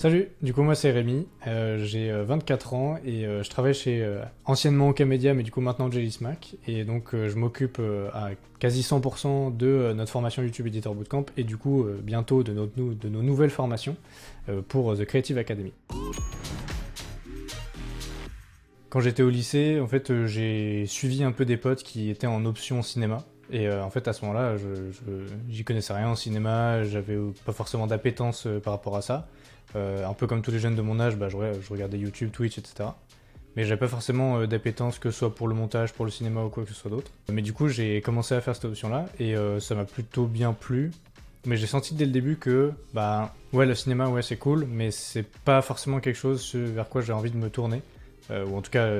Salut, du coup moi c'est Rémi, j'ai 24 ans et je travaille chez anciennement Ocamedia mais du coup maintenant Jelly Smack et donc je m'occupe à quasi 100% de notre formation YouTube Editor Bootcamp et du coup bientôt de nos nouvelles formations pour The Creative Academy. Quand j'étais au lycée, en fait j'ai suivi un peu des potes qui étaient en option cinéma. Et en fait à ce moment-là, j'y connaissais rien en cinéma, j'avais pas forcément d'appétence par rapport à ça. Un peu comme tous les jeunes de mon âge, je regardais YouTube, Twitch, etc. Mais j'avais pas forcément d'appétence que ce soit pour le montage, pour le cinéma ou quoi que ce soit d'autre. Mais du coup j'ai commencé à faire cette option-là et ça m'a plutôt bien plu. Mais j'ai senti dès le début que ouais le cinéma ouais c'est cool, mais c'est pas forcément quelque chose vers quoi j'ai envie de me tourner. Ou en tout cas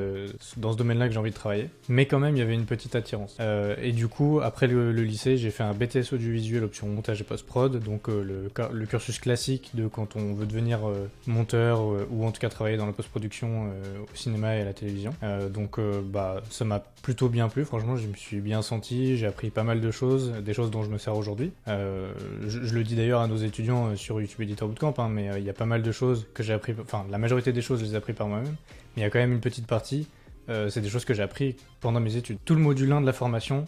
dans ce domaine-là que j'ai envie de travailler. Mais quand même, il y avait une petite attirance. Et du coup, après le lycée, j'ai fait un BTS audiovisuel option montage et post-prod, donc le cursus classique de quand on veut devenir monteur ou en tout cas travailler dans la post-production au cinéma et à la télévision. Donc ça m'a plutôt bien plu, franchement, je me suis bien senti, j'ai appris pas mal de choses, des choses dont je me sers aujourd'hui. Je le dis d'ailleurs à nos étudiants sur YouTube Editor Bootcamp, hein, mais il y a pas mal de choses que j'ai appris, enfin la majorité des choses je les ai appris par moi-même. Mais il y a quand même une petite partie, c'est des choses que j'ai appris pendant mes études. Tout le module 1 de la formation,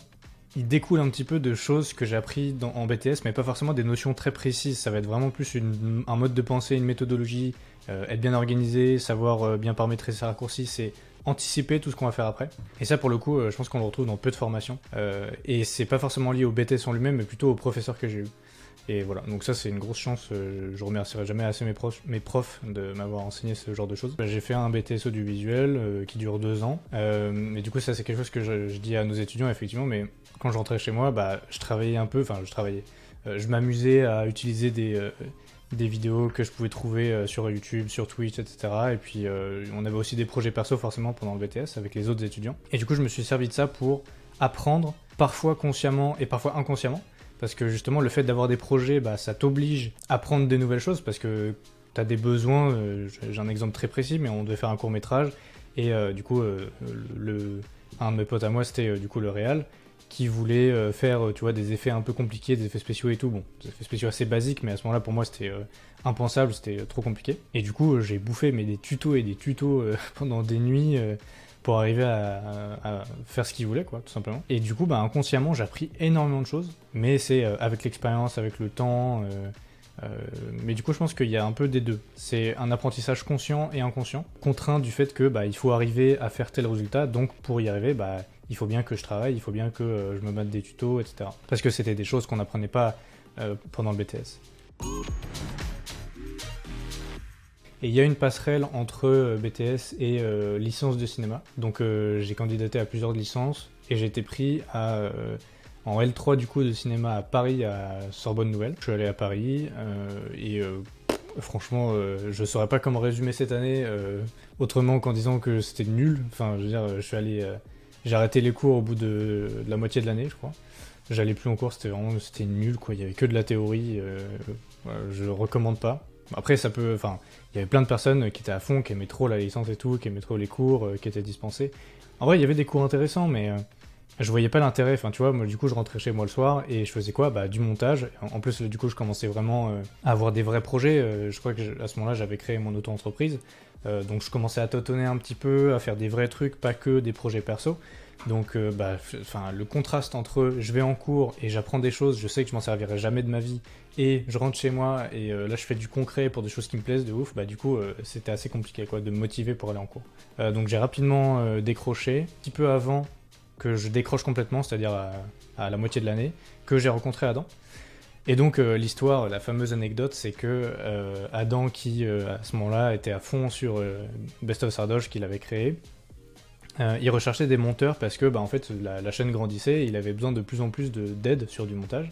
il découle un petit peu de choses que j'ai appris en BTS, mais pas forcément des notions très précises. Ça va être vraiment plus un mode de pensée, une méthodologie, être bien organisé, savoir bien paramétrer ses raccourcis, c'est anticiper tout ce qu'on va faire après. Et ça, pour le coup, je pense qu'on le retrouve dans peu de formations. Et c'est pas forcément lié au BTS en lui-même, mais plutôt aux professeurs que j'ai eu. Et voilà, donc ça c'est une grosse chance, je remercierai jamais assez mes profs de m'avoir enseigné ce genre de choses. J'ai fait un BTS audiovisuel qui dure 2 ans, et du coup ça c'est quelque chose que je dis à nos étudiants effectivement, mais quand je rentrais chez moi, je travaillais un peu, je m'amusais à utiliser des vidéos que je pouvais trouver sur YouTube, sur Twitch, etc. Et puis on avait aussi des projets perso forcément pendant le BTS avec les autres étudiants. Et du coup je me suis servi de ça pour apprendre, parfois consciemment et parfois inconsciemment. Parce que justement, le fait d'avoir des projets, ça t'oblige à apprendre des nouvelles choses parce que t'as des besoins. J'ai un exemple très précis, mais on devait faire un court-métrage. Et du coup, un de mes potes à moi, c'était du coup le réal, qui voulait faire des effets un peu compliqués, des effets spéciaux et tout. Bon, des effets spéciaux assez basiques, mais à ce moment-là, pour moi, c'était impensable, c'était trop compliqué. Et du coup, j'ai bouffé des tutos et des tutos pendant des nuits. Pour arriver à faire ce qu'il voulait, quoi, tout simplement. Et du coup, inconsciemment, j'ai appris énormément de choses, mais c'est avec l'expérience, avec le temps. Mais du coup, je pense qu'il y a un peu des deux. C'est un apprentissage conscient et inconscient, contraint du fait que il faut arriver à faire tel résultat, donc pour y arriver, il faut bien que je travaille, il faut bien que je me mette des tutos, etc. Parce que c'était des choses qu'on n'apprenait pas pendant le BTS. Et il y a une passerelle entre BTS et licence de cinéma. Donc j'ai candidaté à plusieurs licences et j'ai été pris en L3 du coup de cinéma à Paris, à Sorbonne Nouvelle. Je suis allé à Paris et franchement je saurais pas comment résumer cette année autrement qu'en disant que c'était nul. Enfin je veux dire, j'ai arrêté les cours au bout de la moitié de l'année je crois. J'allais plus en cours, c'était nul quoi, il y avait que de la théorie, je recommande pas. Après, il y avait plein de personnes qui étaient à fond, qui aimaient trop la licence et tout, qui aimaient trop les cours qui étaient dispensés. En vrai, il y avait des cours intéressants, mais je voyais pas l'intérêt. Enfin, tu vois, moi, du coup, je rentrais chez moi le soir et je faisais quoi? Du montage. En plus, du coup, je commençais vraiment à avoir des vrais projets. Je crois que à ce moment-là, j'avais créé mon auto-entreprise. Donc, je commençais à tâtonner un petit peu, à faire des vrais trucs, pas que des projets perso. Donc le contraste entre je vais en cours et j'apprends des choses, je sais que je m'en servirai jamais de ma vie, et je rentre chez moi et là je fais du concret pour des choses qui me plaisent de ouf, du coup c'était assez compliqué quoi, de me motiver pour aller en cours. Donc j'ai rapidement décroché, un petit peu avant que je décroche complètement, c'est-à-dire à la moitié de l'année, que j'ai rencontré Adam. Et donc l'histoire, la fameuse anecdote, c'est que Adam qui à ce moment-là était à fond sur Best of Sardoche qu'il avait créé, il recherchait des monteurs parce que en fait la chaîne grandissait et il avait besoin de plus en plus d'aide sur du montage.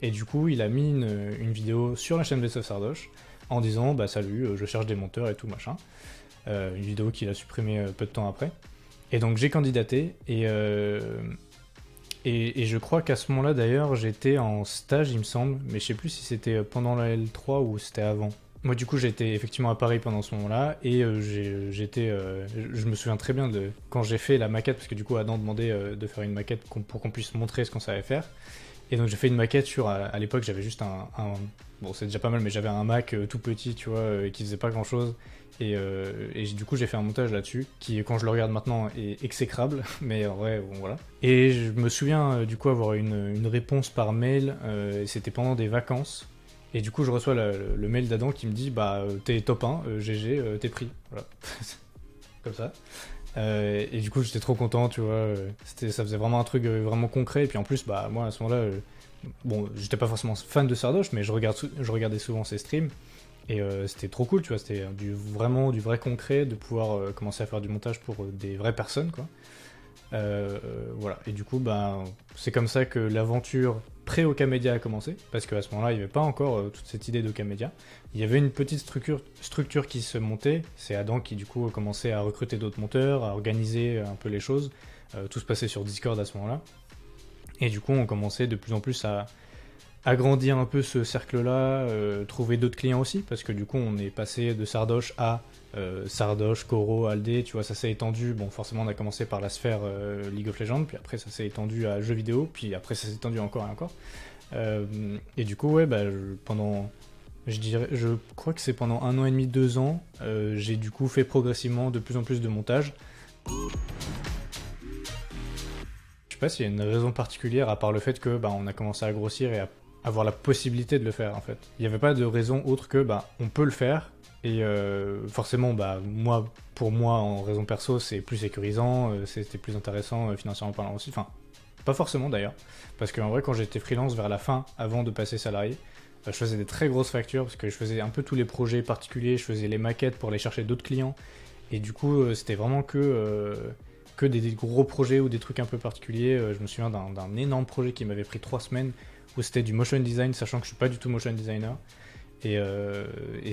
Et du coup il a mis une vidéo sur la chaîne Best of Sardoche en disant salut, je cherche des monteurs et tout machin. Une vidéo qu'il a supprimée peu de temps après. Et donc j'ai candidaté et je crois qu'à ce moment-là d'ailleurs j'étais en stage il me semble, mais je sais plus si c'était pendant la L3 ou c'était avant. Moi du coup j'étais effectivement à Paris pendant ce moment-là et je me souviens très bien de quand j'ai fait la maquette, parce que du coup Adam demandait de faire une maquette pour qu'on puisse montrer ce qu'on savait faire. Et donc j'ai fait une maquette sur, à l'époque j'avais juste bon c'est déjà pas mal, mais j'avais un Mac tout petit, tu vois, qui faisait pas grand chose. Et du coup j'ai fait un montage là-dessus, qui quand je le regarde maintenant est exécrable, mais en vrai, bon voilà. Et je me souviens du coup avoir une réponse par mail, et c'était pendant des vacances. Et du coup je reçois le mail d'Adam qui me dit bah t'es top 1, GG, t'es pris. Voilà. Comme ça. Et du coup j'étais trop content, tu vois, ça faisait vraiment un truc vraiment concret. Et puis en plus bah moi à ce moment-là, bon j'étais pas forcément fan de Sardoche, mais je regardais souvent ses streams. Et c'était trop cool, tu vois, c'était vraiment du vrai concret, de pouvoir commencer à faire du montage pour des vraies personnes, quoi. Voilà, et du coup, bah, c'est comme ça que l'aventure pré-Okamedia a commencé, parce qu'à ce moment-là, il n'y avait pas encore toute cette idée d'Okamedia. Il y avait une petite structure qui se montait, c'est Adam qui du coup a commencé à recruter d'autres monteurs, à organiser un peu les choses, tout se passait sur Discord à ce moment-là. Et du coup, on commençait de plus en plus à agrandir un peu ce cercle-là, trouver d'autres clients aussi, parce que du coup on est passé de Sardoche à Sardoche, Koro, Aldé, tu vois, ça s'est étendu. Bon, forcément on a commencé par la sphère League of Legends, puis après ça s'est étendu à jeux vidéo, puis après ça s'est étendu encore et encore. Et du coup, ouais, bah, je crois que c'est pendant 1 an et demi, 2 ans, j'ai du coup fait progressivement de plus en plus de montage. Je sais pas s'il y a une raison particulière à part le fait que bah, on a commencé à grossir et à avoir la possibilité de le faire en fait. Il n'y avait pas de raison autre que bah on peut le faire et forcément bah pour moi en raison perso c'est plus sécurisant, c'était plus intéressant financièrement parlant aussi. Enfin pas forcément d'ailleurs parce qu'en vrai quand j'étais freelance vers la fin avant de passer salarié, je faisais des très grosses factures parce que je faisais un peu tous les projets particuliers, je faisais les maquettes pour aller chercher d'autres clients et du coup c'était vraiment que des gros projets ou des trucs un peu particuliers. Je me souviens d'un énorme projet qui m'avait pris 3 semaines où c'était du motion design, sachant que je suis pas du tout motion designer. Et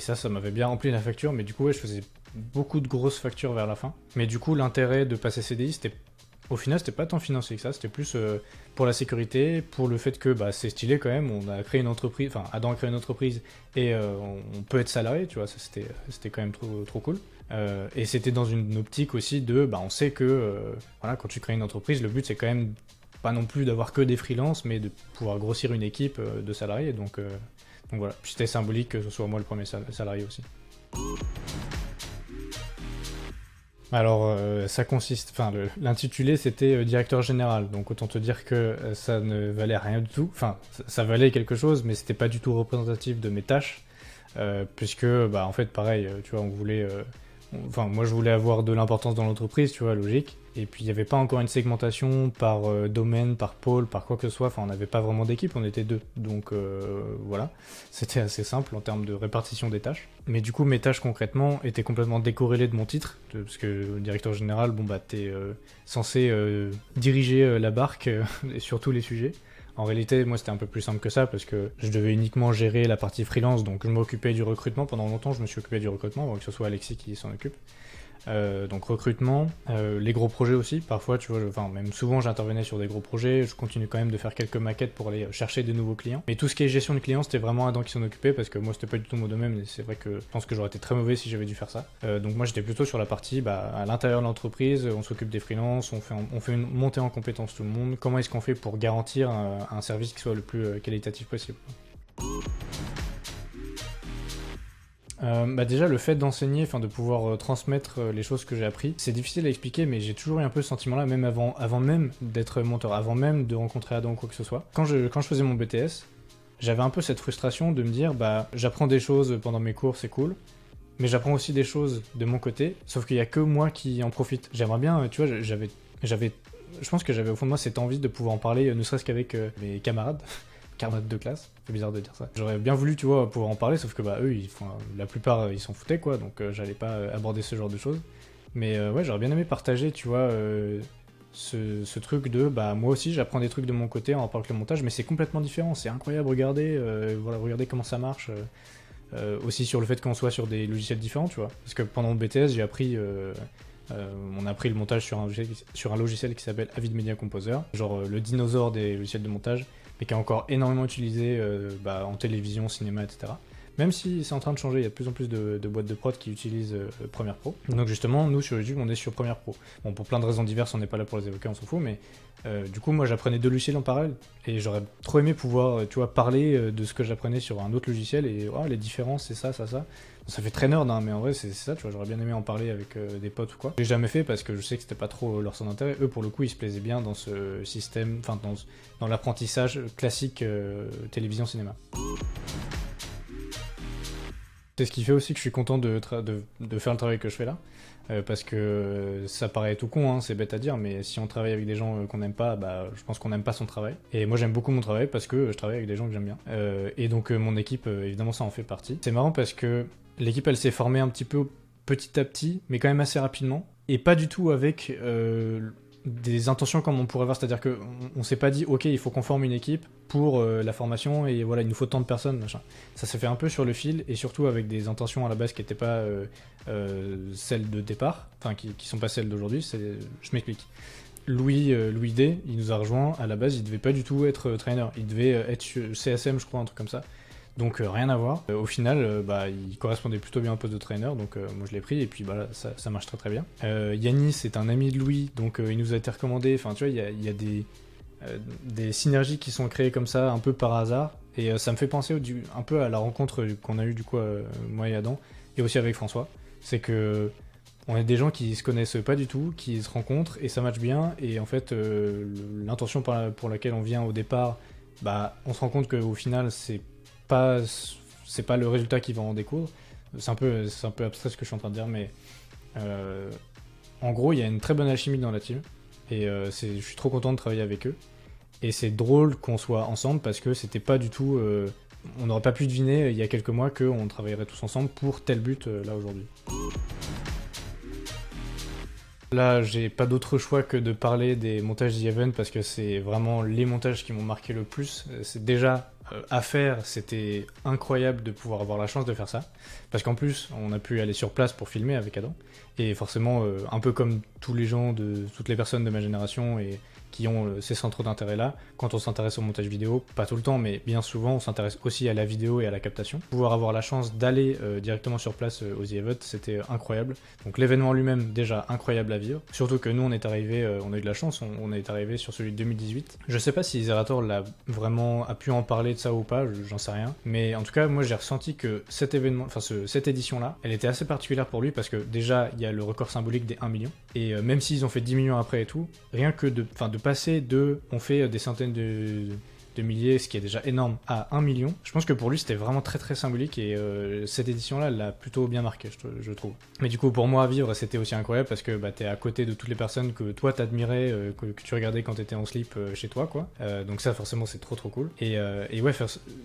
ça m'avait bien rempli la facture, mais du coup, ouais, je faisais beaucoup de grosses factures vers la fin. Mais du coup, l'intérêt de passer CDI, au final, c'était pas tant financier que ça, c'était plus pour la sécurité, pour le fait que bah, c'est stylé quand même, on a créé une entreprise, enfin, Adam a créé une entreprise, et on peut être salarié, tu vois, ça c'était quand même trop cool. Et c'était dans une optique aussi de, bah, on sait que voilà, quand tu crées une entreprise, le but c'est quand même pas non plus d'avoir que des freelances, mais de pouvoir grossir une équipe de salariés. Donc voilà, puis c'était symbolique que ce soit moi le premier salarié aussi. Alors ça consiste, enfin l'intitulé c'était directeur général, donc autant te dire que ça ne valait rien du tout. Enfin ça valait quelque chose, mais c'était pas du tout représentatif de mes tâches, puisque bah en fait pareil, tu vois, on voulait enfin, moi je voulais avoir de l'importance dans l'entreprise, tu vois, logique. Et puis il n'y avait pas encore une segmentation par domaine, par pôle, par quoi que ce soit. Enfin, on n'avait pas vraiment d'équipe, on était 2. Donc voilà, c'était assez simple en termes de répartition des tâches. Mais du coup, mes tâches concrètement étaient complètement décorrélées de mon titre, parce que directeur général, bon bah t'es censé diriger la barque sur tous les sujets. En réalité, moi, c'était un peu plus simple que ça parce que je devais uniquement gérer la partie freelance, donc je m'occupais du recrutement. Pendant longtemps, je me suis occupé du recrutement, avant que ce soit Alexis qui s'en occupe. Donc recrutement, les gros projets aussi, parfois, tu vois, enfin même souvent j'intervenais sur des gros projets, je continue quand même de faire quelques maquettes pour aller chercher des nouveaux clients. Mais tout ce qui est gestion de clients, c'était vraiment Adam qui s'en occupait parce que moi c'était pas du tout mon domaine, et c'est vrai que je pense que j'aurais été très mauvais si j'avais dû faire ça. Donc moi j'étais plutôt sur la partie, bah, à l'intérieur de l'entreprise, on s'occupe des freelances, on fait une montée en compétence tout le monde, comment est-ce qu'on fait pour garantir un service qui soit le plus qualitatif possible. Bah déjà le fait d'enseigner, enfin de pouvoir transmettre les choses que j'ai appris, c'est difficile à expliquer, mais j'ai toujours eu un peu ce sentiment-là, même avant même d'être monteur, avant même de rencontrer Adam ou quoi que ce soit. Quand je faisais mon BTS, j'avais un peu cette frustration de me dire, bah j'apprends des choses pendant mes cours, c'est cool, mais j'apprends aussi des choses de mon côté, sauf qu'il y a que moi qui en profite. J'aimerais bien, tu vois, je pense que j'avais au fond de moi cette envie de pouvoir en parler, ne serait-ce qu'avec mes camarades de classe, c'est bizarre de dire ça. J'aurais bien voulu, tu vois, pouvoir en parler, sauf que bah eux, la plupart, ils s'en foutaient, quoi, donc j'allais pas aborder ce genre de choses. Mais ouais, j'aurais bien aimé partager, tu vois, ce truc de, bah moi aussi, j'apprends des trucs de mon côté en rapport avec le montage, mais c'est complètement différent, c'est incroyable, regardez, voilà, regardez comment ça marche. Aussi sur le fait qu'on soit sur des logiciels différents, tu vois. Parce que pendant le BTS, j'ai appris... on a appris le montage sur un logiciel qui s'appelle Avid Media Composer, genre le dinosaure des logiciels de montage, mais qui est encore énormément utilisé en télévision, cinéma, etc. Même si c'est en train de changer, il y a de plus en plus de boîtes de prod qui utilisent Premiere Pro. Donc justement, nous sur YouTube, on est sur Premiere Pro. Bon, pour plein de raisons diverses, on n'est pas là pour les évoquer, on s'en fout, mais du coup, moi j'apprenais 2 logiciels en parallèle, et j'aurais trop aimé pouvoir, tu vois, parler de ce que j'apprenais sur un autre logiciel, et les différences, c'est ça, ça, ça. Ça fait très nerd, hein, mais en vrai, c'est ça, tu vois, j'aurais bien aimé en parler avec des potes ou quoi. J'ai jamais fait parce que je sais que c'était pas trop leur centre d'intérêt. Eux, pour le coup, ils se plaisaient bien dans ce système, enfin, dans l'apprentissage classique télévision-cinéma. C'est ce qui fait aussi que je suis content de faire le travail que je fais là, parce que ça paraît tout con, hein, c'est bête à dire, mais si on travaille avec des gens qu'on n'aime pas, bah, je pense qu'on n'aime pas son travail. Et moi j'aime beaucoup mon travail parce que je travaille avec des gens que j'aime bien. Et donc mon équipe, évidemment ça en fait partie. C'est marrant parce que l'équipe elle s'est formée un petit peu petit à petit, mais quand même assez rapidement, et pas du tout avec des intentions comme on pourrait voir, c'est-à-dire qu'on s'est pas dit ok il faut qu'on forme une équipe pour la formation et voilà il nous faut tant de personnes machin. Ça s'est fait un peu sur le fil et surtout avec des intentions à la base qui n'étaient pas celles de départ, enfin qui sont pas celles d'aujourd'hui, je m'explique. Louis D, il nous a rejoint, à la base il devait pas du tout être trainer, il devait être CSM je crois, un truc comme ça. Donc rien à voir. Au final, il correspondait plutôt bien au poste de trainer, donc moi je l'ai pris et puis bah, là, ça marche très très bien. Yanis est un ami de Louis, donc il nous a été recommandé. Enfin tu vois, il y a des synergies qui sont créées comme ça, un peu par hasard. Et ça me fait penser un peu à la rencontre qu'on a eue du coup moi et Adam, et aussi avec François. C'est que on est des gens qui se connaissent pas du tout, qui se rencontrent et ça match bien. Et en fait, l'intention pour laquelle on vient au départ, bah on se rend compte qu'au final c'est pas le résultat qui va en découdre. C'est un peu abstrait ce que je suis en train de dire, mais en gros, il y a une très bonne alchimie dans la team, et je suis trop content de travailler avec eux. Et c'est drôle qu'on soit ensemble parce que c'était pas du tout. On n'aurait pas pu deviner il y a quelques mois qu'on travaillerait tous ensemble pour tel but là aujourd'hui. Là, j'ai pas d'autre choix que de parler des montages The Event parce que c'est vraiment les montages qui m'ont marqué le plus. C'est déjà à faire, c'était incroyable de pouvoir avoir la chance de faire ça. Parce qu'en plus, on a pu aller sur place pour filmer avec Adam. Et forcément, un peu comme tous les gens, toutes les personnes de ma génération et qui ont ces centres d'intérêt-là, quand on s'intéresse au montage vidéo, pas tout le temps, mais bien souvent, on s'intéresse aussi à la vidéo et à la captation. Pouvoir avoir la chance d'aller directement sur place au The Event, c'était incroyable. Donc l'événement lui-même, déjà incroyable à vivre. Surtout que nous, on est arrivé, on a eu de la chance, on est arrivé sur celui de 2018. Je sais pas si Zerator a pu en parler de ça ou pas, j'en sais rien. Mais en tout cas, moi, j'ai ressenti que cet événement, enfin cette édition-là, elle était assez particulière pour lui parce que déjà, il y a le record symbolique des 1 million. Et même s'ils ont fait 10 millions après et tout, rien que de passer on fait des centaines de milliers, ce qui est déjà énorme, à 1 million. Je pense que pour lui, c'était vraiment très très symbolique et cette édition-là, elle l'a plutôt bien marqué, je trouve. Mais du coup, pour moi, à vivre, c'était aussi incroyable parce que t'es à côté de toutes les personnes que toi t'admirais, que tu regardais quand t'étais en slip chez toi, quoi. Donc ça, forcément, c'est trop trop cool. Et ouais,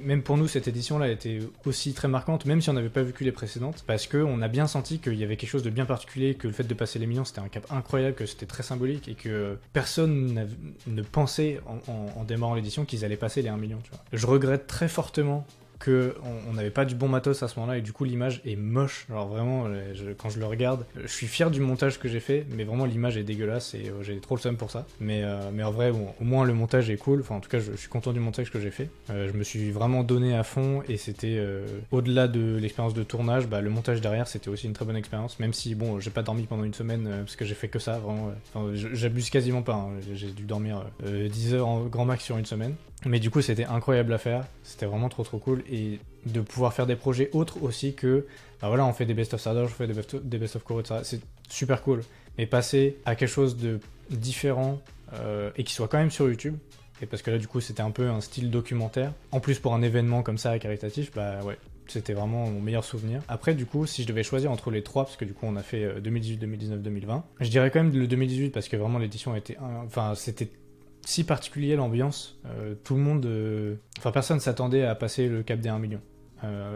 même pour nous, cette édition-là, elle était aussi très marquante, même si on n'avait pas vécu les précédentes, parce qu'on a bien senti qu'il y avait quelque chose de bien particulier, que le fait de passer les millions, c'était un cap incroyable, que c'était très symbolique et que personne ne pensait en démarrant l'édition qu'ils allaient passer les 1 million, tu vois. Je regrette très fortement qu'on n'avait pas du bon matos à ce moment-là et du coup l'image est moche. Alors vraiment, quand je le regarde, je suis fier du montage que j'ai fait, mais vraiment l'image est dégueulasse et j'ai trop le seum pour ça. Mais en vrai, bon, au moins le montage est cool. Enfin, en tout cas, je suis content du montage que j'ai fait. Je me suis vraiment donné à fond et c'était au-delà de l'expérience de tournage, le montage derrière c'était aussi une très bonne expérience. Même si bon, j'ai pas dormi pendant une semaine parce que j'ai fait que ça. Vraiment, j'abuse quasiment pas. Hein. J'ai dû dormir 10 heures en grand max sur une semaine. Mais du coup, c'était incroyable à faire. C'était vraiment trop trop cool. Et de pouvoir faire des projets autres aussi que, voilà, on fait des best of Sardar, je fais des best of Koro, ça, c'est super cool. Mais passer à quelque chose de différent et qui soit quand même sur YouTube, et parce que là, du coup, c'était un peu un style documentaire. En plus, pour un événement comme ça, caritatif, ouais, c'était vraiment mon meilleur souvenir. Après, du coup, si je devais choisir entre les trois, parce que du coup, on a fait 2018, 2019, 2020, je dirais quand même le 2018 parce que vraiment l'édition était, c'était si particulier l'ambiance, tout le monde, personne s'attendait à passer le cap des 1 million.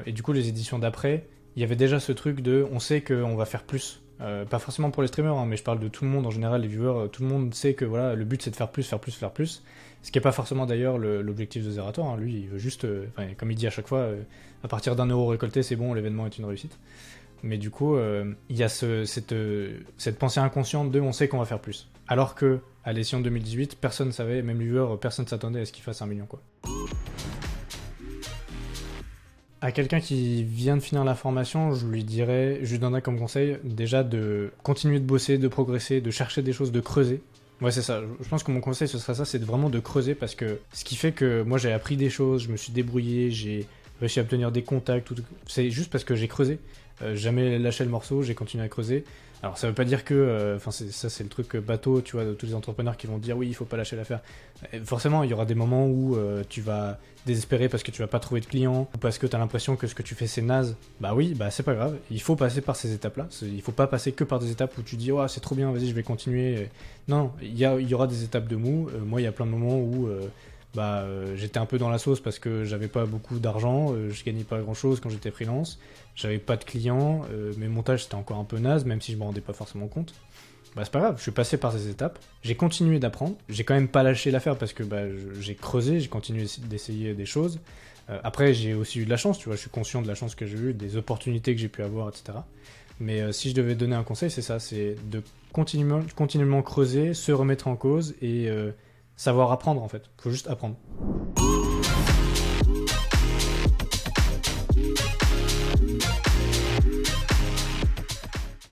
Et du coup, les éditions d'après, il y avait déjà ce truc de, on sait qu'on va faire plus. Pas forcément pour les streamers, hein, mais je parle de tout le monde en général, les viewers, tout le monde sait que voilà, le but c'est de faire plus, faire plus, faire plus. Ce qui n'est pas forcément d'ailleurs l'objectif de Zerator, hein. Lui il veut juste, comme il dit à chaque fois, à partir d'1 euro récolté c'est bon, l'événement est une réussite. Mais du coup, il y a cette pensée inconsciente de on sait qu'on va faire plus. Alors que à l'édition de 2018, personne ne savait, même les viewers, personne ne s'attendait à ce qu'il fasse 1 million, quoi. À quelqu'un qui vient de finir la formation, je lui donnerais comme conseil déjà de continuer de bosser, de progresser, de chercher des choses, de creuser. Ouais, c'est ça. Je pense que mon conseil, ce serait ça, c'est vraiment de creuser parce que ce qui fait que moi j'ai appris des choses, je me suis débrouillé, j'ai réussi à obtenir des contacts, c'est juste parce que j'ai creusé. Jamais lâché le morceau, j'ai continué à creuser. Alors ça veut pas dire que, enfin ça c'est le truc bateau, tu vois, de tous les entrepreneurs qui vont dire oui, il faut pas lâcher l'affaire. Forcément, il y aura des moments où tu vas désespérer parce que tu vas pas trouver de clients ou parce que tu as l'impression que ce que tu fais c'est naze. Bah oui, bah c'est pas grave. Il faut passer par ces étapes-là. Il faut pas passer que par des étapes où tu dis oh c'est trop bien, vas-y je vais continuer. Non, il y aura des étapes de mou. Moi, il y a plein de moments où j'étais un peu dans la sauce parce que j'avais pas beaucoup d'argent, je gagnais pas grand chose quand j'étais freelance, j'avais pas de clients, mes montages c'était encore un peu naze, même si je me rendais pas forcément compte. Bah c'est pas grave, je suis passé par ces étapes, j'ai continué d'apprendre, j'ai quand même pas lâché l'affaire parce que j'ai creusé, j'ai continué d'essayer des choses. Après j'ai aussi eu de la chance, tu vois, je suis conscient de la chance que j'ai eue, des opportunités que j'ai pu avoir, etc. Mais si je devais donner un conseil, c'est ça, c'est de continuellement creuser, se remettre en cause et savoir apprendre en fait. Faut juste apprendre.